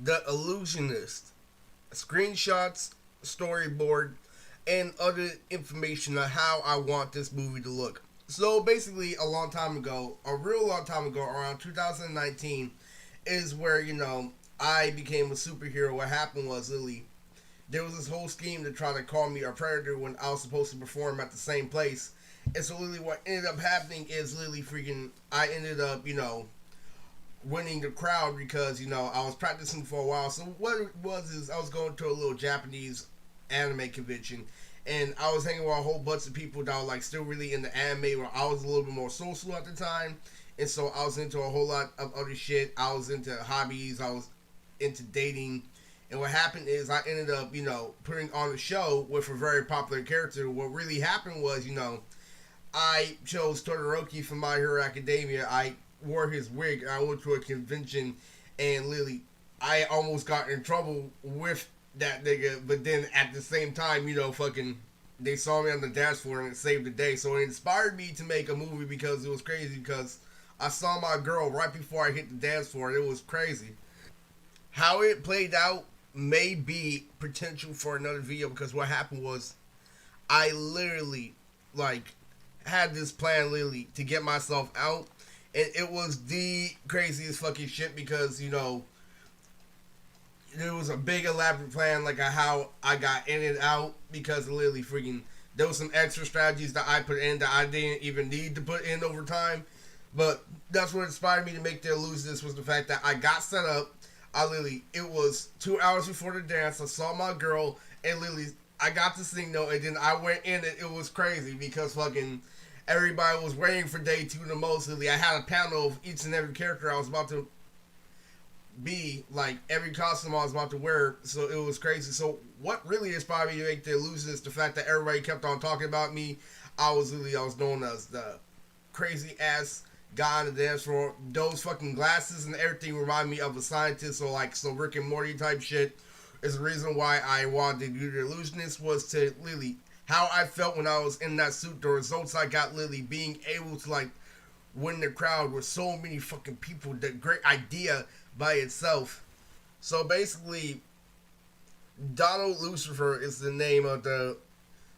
The Illusionist, screenshots, storyboard, and other information on how I want this movie to look. So basically, a long time ago, a real long time ago, around 2019, is where, I became a superhero. What happened was, Lily, there was this whole scheme to try to call me a predator when I was supposed to perform at the same place. And so, Lily, what ended up happening is, Lily, freaking, I ended up, winning the crowd because I was practicing for a while. So what it was is I was going to a little Japanese anime convention, and I was hanging with a whole bunch of people that were like still really into anime. Where I was a little bit more social at the time, and so I was into a whole lot of other shit. I was into hobbies. I was into dating. And what happened is I ended up, putting on a show with a very popular character. What really happened was, I chose Todoroki from My Hero Academia. I wore his wig. I went to a convention, and literally, I almost got in trouble with that nigga. But then at the same time, fucking, they saw me on the dance floor and it saved the day. So it inspired me to make a movie because it was crazy. Because I saw my girl right before I hit the dance floor, and it was crazy. How it played out may be potential for another video because what happened was I literally like had this plan literally to get myself out, and it was the craziest fucking shit because there was a big elaborate plan like how I got in and out because literally freaking there was some extra strategies that I put in that I didn't even need to put in over time, but that's what inspired me to make the Illusionist was the fact that I got set up. It was 2 hours before the dance. I saw my girl, and literally, I got to sing though, and then I went in it. It was crazy because fucking everybody was waiting for day two the most. Literally, I had a panel of each and every character I was about to be, like every costume I was about to wear. So it was crazy. So what really inspired me to make the Illusionist, the fact that everybody kept on talking about me. I was known as the crazy ass guy on the dance floor. Those fucking glasses and everything remind me of a scientist or so Rick and Morty type shit. Is the reason why I wanted to do the Illusionist was to literally how I felt when I was in that suit. The results I got literally being able to like win the crowd with so many fucking people. The great idea by itself. So basically, Donald Lucifer is the name of the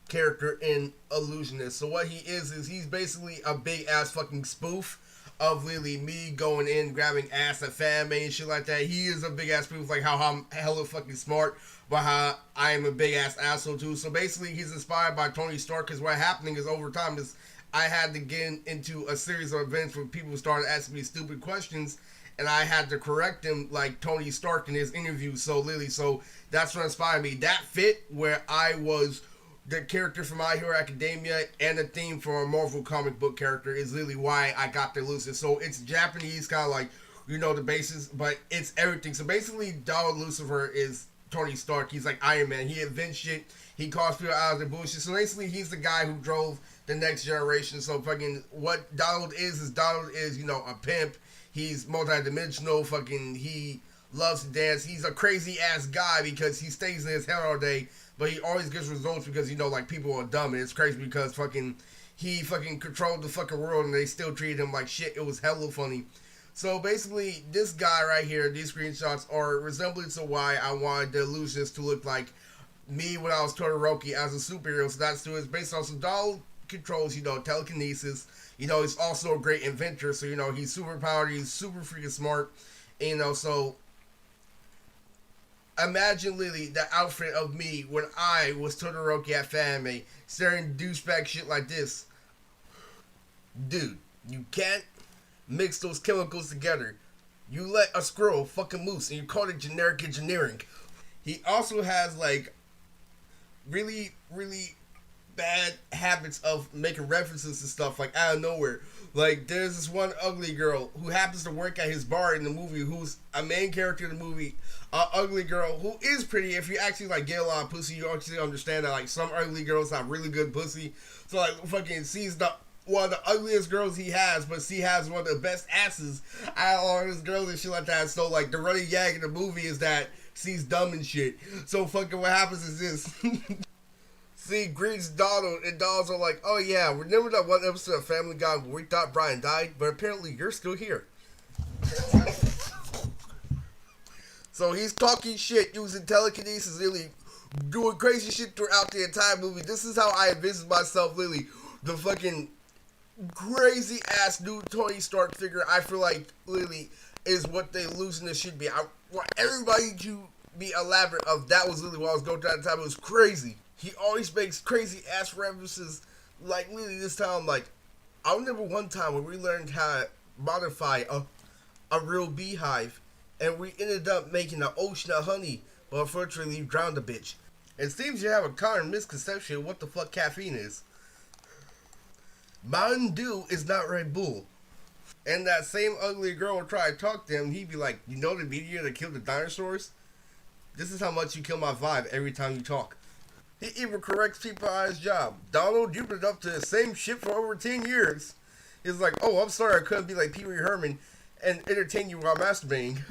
character in Illusionist. So what he is he's basically a big ass fucking spoof of literally me going in grabbing ass at fan and shit like that. He is a big ass spoof like how I'm hella fucking smart, but how I am a big ass asshole too. So basically he's inspired by Tony Stark because what happening is over time is I had to get into a series of events where people started asking me stupid questions and I had to correct them like Tony Stark in his interview. So literally, so that's what inspired me. That fit where I was the character from My Hero Academia and the theme for a Marvel comic book character is literally why I got the Lucifer. So it's Japanese, kind of like, the basis, but it's everything. So basically, Donald Lucifer is Tony Stark. He's like Iron Man. He invents shit. He calls people out of the bullshit. So basically, he's the guy who drove the next generation. So fucking what Donald is a pimp. He's multidimensional. Fucking he loves to dance. He's a crazy ass guy because he stays in his head all day. But he always gets results because, like, people are dumb. And it's crazy because he fucking controlled the fucking world and they still treated him like shit. It was hella funny. So basically, this guy right here, these screenshots are resemblance of why I wanted the Illusionist to look like me when I was Todoroki as a superhero. So that's it's based on some doll controls, telekinesis. He's also a great inventor. So, he's super powered. He's super freaking smart. And, so imagine literally the outfit of me when I was Todoroki at Fanme, staring douchebag shit like this. Dude, you can't mix those chemicals together. You let a squirrel fuck a moose and you call it generic engineering. He also has like really, really bad habits of making references to stuff like out of nowhere. Like, there's this one ugly girl who happens to work at his bar in the movie, who's a main character in the movie. Ugly girl who is pretty. If you actually like get a lot of pussy, you actually understand that like some ugly girls have really good pussy. So like fucking she's one of the ugliest girls he has, but she has one of the best asses out of all his girls and shit like that. So like the running gag in the movie is that she's dumb and shit. So fucking what happens is this. See, greets Donald, and Donald's are like, oh yeah, remember that one episode of Family Guy where we thought Brian died, but apparently you're still here. So he's talking shit, using telekinesis, really doing crazy shit throughout the entire movie. This is how I envision myself, Lily. The fucking crazy ass new Tony Stark figure. I feel like Lily is what the Illusionist should be. I want everybody to be elaborate of that was Lily what I was going through at the time. It was crazy. He always makes crazy ass references. Like Lily this time, like I remember one time when we learned how to modify a real beehive, and we ended up making an ocean of honey, but unfortunately we drowned a bitch. It seems you have a common misconception of what the fuck caffeine is. Mountain Dew is not Red Bull. And that same ugly girl would try to talk to him, he'd be like, you know the meteor that killed the dinosaurs? This is how much you kill my vibe every time you talk. He even corrects people on his job. Donald, you've been up to the same shit for over 10 years. He's like, oh, I'm sorry I couldn't be like Pee Wee Herman and entertain you while masturbating.